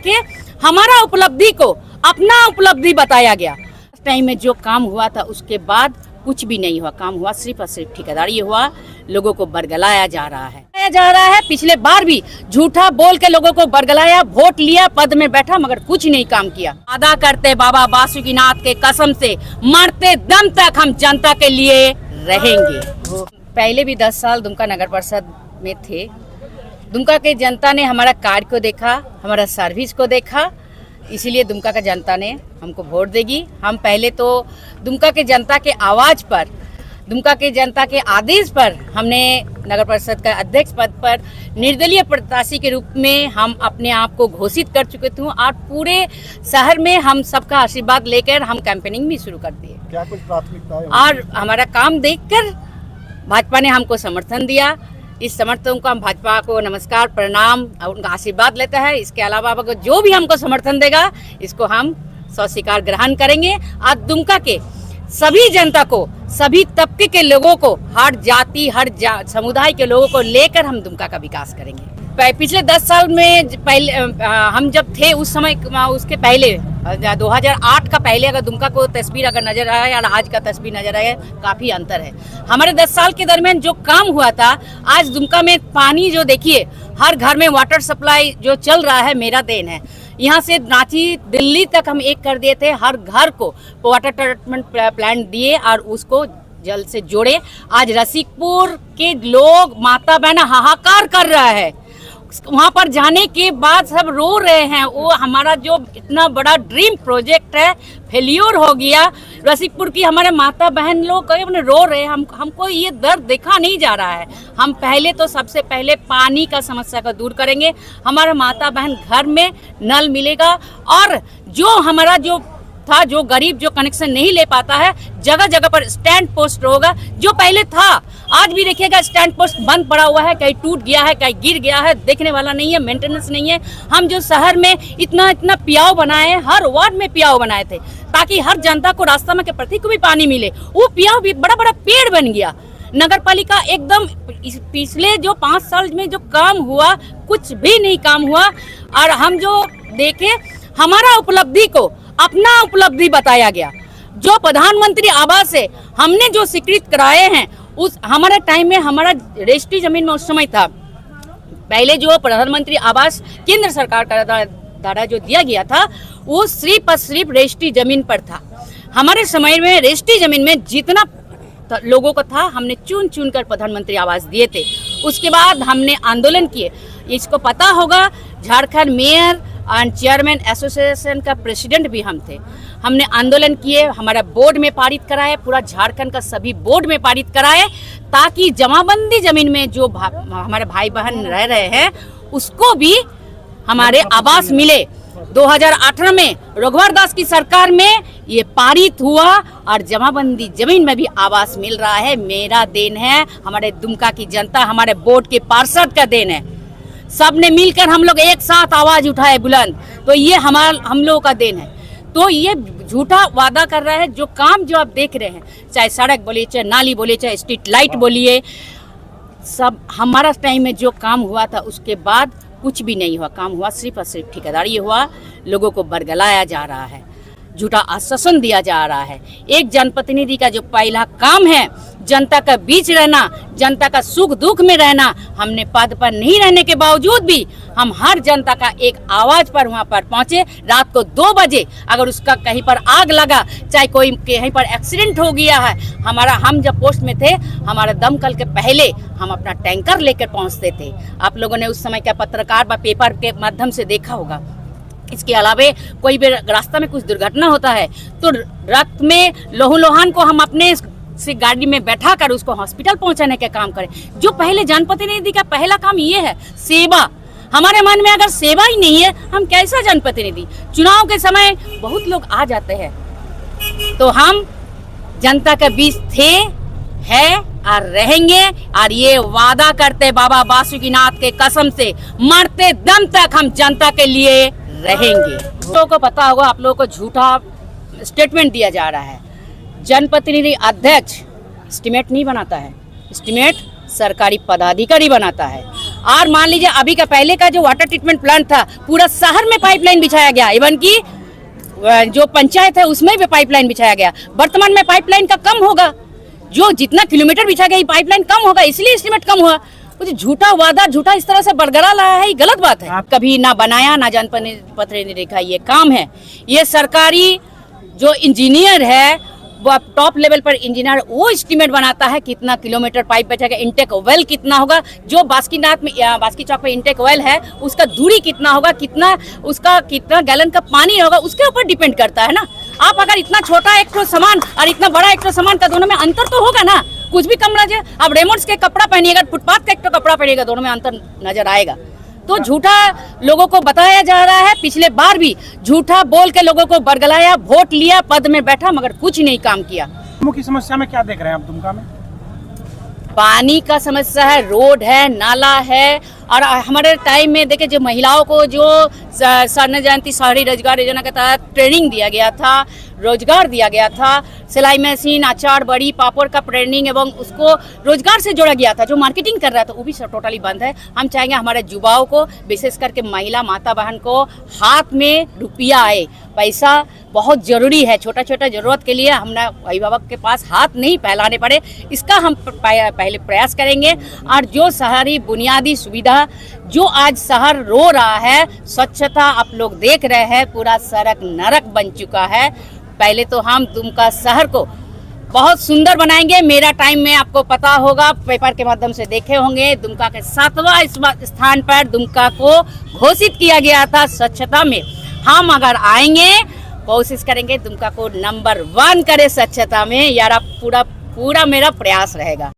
के हमारा उपलब्धि को अपना उपलब्धि बताया गया। टाइम में जो काम हुआ था उसके बाद कुछ भी नहीं हुआ, काम हुआ सिर्फ और सिर्फ ठेकेदारी हुआ, लोगों को बरगलाया जा रहा है। पिछले बार भी झूठा बोल के लोगों को बरगलाया, वोट लिया, पद में बैठा, मगर कुछ नहीं काम किया। वादा करते बाबा बासुकीनाथ के कसम से मरते दम तक हम जनता के लिए रहेंगे। पहले भी 10 साल दुमका नगर परिषद में थे। दुमका के जनता ने हमारा कार्य को देखा, हमारा सर्विस को देखा, इसीलिए दुमका का जनता ने हमको वोट देगी। हम पहले तो दुमका के जनता के आवाज पर, दुमका के जनता के आदेश पर हमने नगर परिषद का अध्यक्ष पद पर निर्दलीय प्रत्याशी के रूप में हम अपने आप को घोषित कर चुके थे और पूरे शहर में हम सबका आशीर्वाद लेकर हम कैंपेनिंग भी शुरू कर दिए। क्या कुछ प्राथमिकता है? और हमारा काम देखकर भाजपा ने हमको समर्थन दिया। इस समर्थन को हम भाजपा को नमस्कार, प्रणाम और उनका आशीर्वाद लेता है। इसके अलावा जो भी हमको समर्थन देगा इसको हम स्वीकार ग्रहण करेंगे। आज दुमका के सभी जनता को, सभी तबके के लोगों को, हर जाति हर समुदाय के लोगों को लेकर हम दुमका का विकास करेंगे। पिछले 10 साल में पहले हम जब थे उस समय, उसके पहले 2008 का पहले अगर दुमका को तस्वीर अगर नजर आए और आज का तस्वीर नजर आए, काफी अंतर है। हमारे 10 साल के दरमियान जो काम हुआ था, आज दुमका में पानी जो देखिए, हर घर में वाटर सप्लाई जो चल रहा है, मेरा देन है। यहाँ से रांची दिल्ली तक हम एक कर दिए थे, हर घर को वाटर ट्रीटमेंट प्लांट दिए और उसको जल से जोड़े। आज रसिकपुर के लोग, माता बहन हाहाकार कर रहा है। वहाँ पर जाने के बाद सब रो रहे हैं। वो हमारा जो इतना बड़ा ड्रीम प्रोजेक्ट है फेल्योर हो गया। रसिकपुर की हमारे माता बहन लोग रो रहे हैं। हमको ये दर्द देखा नहीं जा रहा है। हम पहले तो सबसे पहले पानी का समस्या को दूर करेंगे। हमारा माता बहन घर में नल मिलेगा और जो हमारा जो था, जो गरीब जो कनेक्शन नहीं ले पाता है, जगह जगह पर स्टैंड पोस्ट होगा जो पहले था। आज भी देखिएगा स्टैंड पोस्ट बंद पड़ा हुआ है, कहीं टूट गया है, कहीं गिर गया है, देखने वाला नहीं है, मेंटेनेंस नहीं है। हम जो शहर में इतना पियाव बनाए हैं, हर वार्ड में पियाव बनाए थे ताकि हर जनता को रास्ता में के प्रति को भी पानी मिले। वो पियाव भी बड़ा बड़ा पेड़ बन गया। नगर पालिका एकदम पिछले जो 5 साल में जो काम हुआ, कुछ भी नहीं काम हुआ। और हम जो देखे, हमारा उपलब्धि को अपना उपलब्धि बताया गया। जो प्रधानमंत्री आवास है, हमने जो स्वीकृत कराए हैं, उस हमारे टाइम में हमारा रजिस्ट्री जमीन में उस समय था। पहले जो प्रधानमंत्री आवास केंद्र सरकार का द्वारा जो दिया गया था, वो सिर्फ और सिर्फ रजिस्ट्री जमीन पर था। हमारे समय में रजिस्ट्री जमीन में जितना लोगों को था, हमने चुन चुन कर प्रधानमंत्री आवास दिए थे। उसके बाद हमने आंदोलन किए। इसको पता होगा, Jharkhand mayor and chairman association का प्रेसिडेंट भी हम थे। हमने आंदोलन किए, हमारा बोर्ड में पारित कराए, पूरा झारखंड का सभी बोर्ड में पारित कराए, ताकि जमाबंदी जमीन में जो हमारे भाई बहन रह रहे हैं उसको भी हमारे आवास मिले। 2018 में रघुवर दास की सरकार में ये पारित हुआ और जमाबंदी जमीन में भी आवास मिल रहा है। मेरा देन है, हमारे दुमका की जनता, हमारे बोर्ड के पार्षद का देन है। सब ने मिलकर हम लोग एक साथ आवाज उठाए बुलंद, तो ये हम लोगों का देन है। तो ये झूठा वादा कर रहा है। जो काम जो आप देख रहे हैं, चाहे सड़क बोलिए, चाहे नाली बोलिए, चाहे स्ट्रीट लाइट बोलिए, सब हमारा टाइम में जो काम हुआ था उसके बाद कुछ भी नहीं हुआ। काम हुआ सिर्फ और सिर्फ ठेकेदारी हुआ, लोगों को बरगलाया जा रहा है, झूठा आश्वासन दिया जा रहा है। एक जनप्रतिनिधि का जो पहला काम है, जनता का बीच रहना, जनता का सुख दुख में रहना। हमने पद पर नहीं रहने के बावजूद भी हम हर जनता का एक आवाज पर वहां पर पहुंचे। रात को 2 बजे अगर उसका कहीं पर आग लगा, चाहे कोई कहीं पर एक्सीडेंट हो गया है, हम जब पोस्ट में थे, हमारा दमकल के पहले हम अपना टैंकर लेकर पहुंचते थे। आप लोगों ने उस समय का पत्रकार व पेपर के माध्यम से देखा होगा। इसके अलावा कोई भी रास्ता में कुछ दुर्घटना होता है तो रक्त में लोहान को हम अपने से गाड़ी में बैठा कर उसको हॉस्पिटल पहुंचाने का काम करें। जो पहले जनप्रतिनिधि का पहला काम ये है, सेवा। हमारे मन में अगर सेवा ही नहीं है, हम कैसा जनप्रतिनिधि। चुनाव के समय बहुत लोग आ जाते हैं, तो हम जनता के बीच थे, है और रहेंगे। और ये वादा करते बाबा बासुकीनाथ के कसम से मरते दम तक हम जनता के लिए रहेंगे। लोगों को पता होगा, आप लोगों को झूठा स्टेटमेंट दिया जा रहा है। जनप्रतिनिधि अध्यक्ष एस्टीमेट नहीं बनाता है, एस्टीमेट सरकारी पदाधिकारी बनाता है। और मान लीजिए अभी का पहले का जो वाटर ट्रीटमेंट प्लांट था, पूरा शहर में पाइपलाइन बिछाया गया, इवन की जो पंचायत है उसमें भी पाइपलाइन बिछाया गया। वर्तमान में पाइपलाइन का कम होगा, जो जितना किलोमीटर बिछा गया पाइपलाइन कम होगा, इसलिए एस्टीमेट कम हुआ। कुछ झूठा वादा, झूठा इस तरह से बरगला लाया है, ये गलत बात है। कभी ना बनाया, ना जान पत्र नहीं देखा, ये काम है। ये सरकारी जो इंजीनियर है, वो टॉप लेवल पर इंजीनियर, वो एस्टीमेट बनाता है कितना किलोमीटर पाइप बचेगा, इंटेक वेल कितना होगा, जो बास्कीनाथ में बास्की चौक पे इंटेक वेल है उसका दूरी कितना होगा, कितना गैलन का पानी होगा, उसके ऊपर डिपेंड करता है ना। आप अगर इतना छोटा एक तो सामान और इतना बड़ा एक तो सामान का दोनों में अंतर तो होगा ना, कुछ भी कम नजर। आप रेमंड्स के कपड़ा पहनिएगा, फुटपाथ का एक तो कपड़ा पहनिएगा, दोनों में अंतर नजर आएगा। तो झूठा लोगों को बताया जा रहा है। पिछले बार भी झूठा बोल के लोगों को बरगलाया, वोट लिया, पद में बैठा, मगर कुछ नहीं काम किया। की समस्या में क्या देख रहे हैं आप दुमका में? पानी का समस्या है, रोड है, नाला है, और हमारे टाइम में देखे जो महिलाओं को जो स्वर्ण जयंती शहरी रोजगार योजना के तहत ट्रेनिंग दिया गया था, रोजगार दिया गया था, सिलाई मशीन, अचार, बड़ी, पापड़ का ट्रेनिंग एवं उसको रोजगार से जोड़ा गया था। जो मार्केटिंग कर रहा था वो भी सब टोटली बंद है। हम चाहेंगे हमारे युवाओं को, विशेष करके महिला माता बहन को हाथ में रुपया आए, पैसा बहुत जरूरी है। छोटा छोटा जरूरत के लिए हमने अभिभावक के पास हाथ नहीं फैलाने पड़े, इसका हम पहले प्रयास करेंगे। और जो शहरी बुनियादी सुविधा, जो आज शहर रो रहा है, स्वच्छता आप लोग देख रहे हैं, पूरा सड़क नरक बन चुका है। पहले तो हम दुमका शहर को बहुत सुंदर बनाएंगे। मेरा टाइम में आपको पता होगा, पेपर के माध्यम से देखे होंगे, दुमका के 7वां स्थान पर दुमका को घोषित किया गया था स्वच्छता में। हम अगर आएंगे, कोशिश करेंगे दुमका को नंबर 1 करे स्वच्छता में। यार पूरा मेरा प्रयास रहेगा।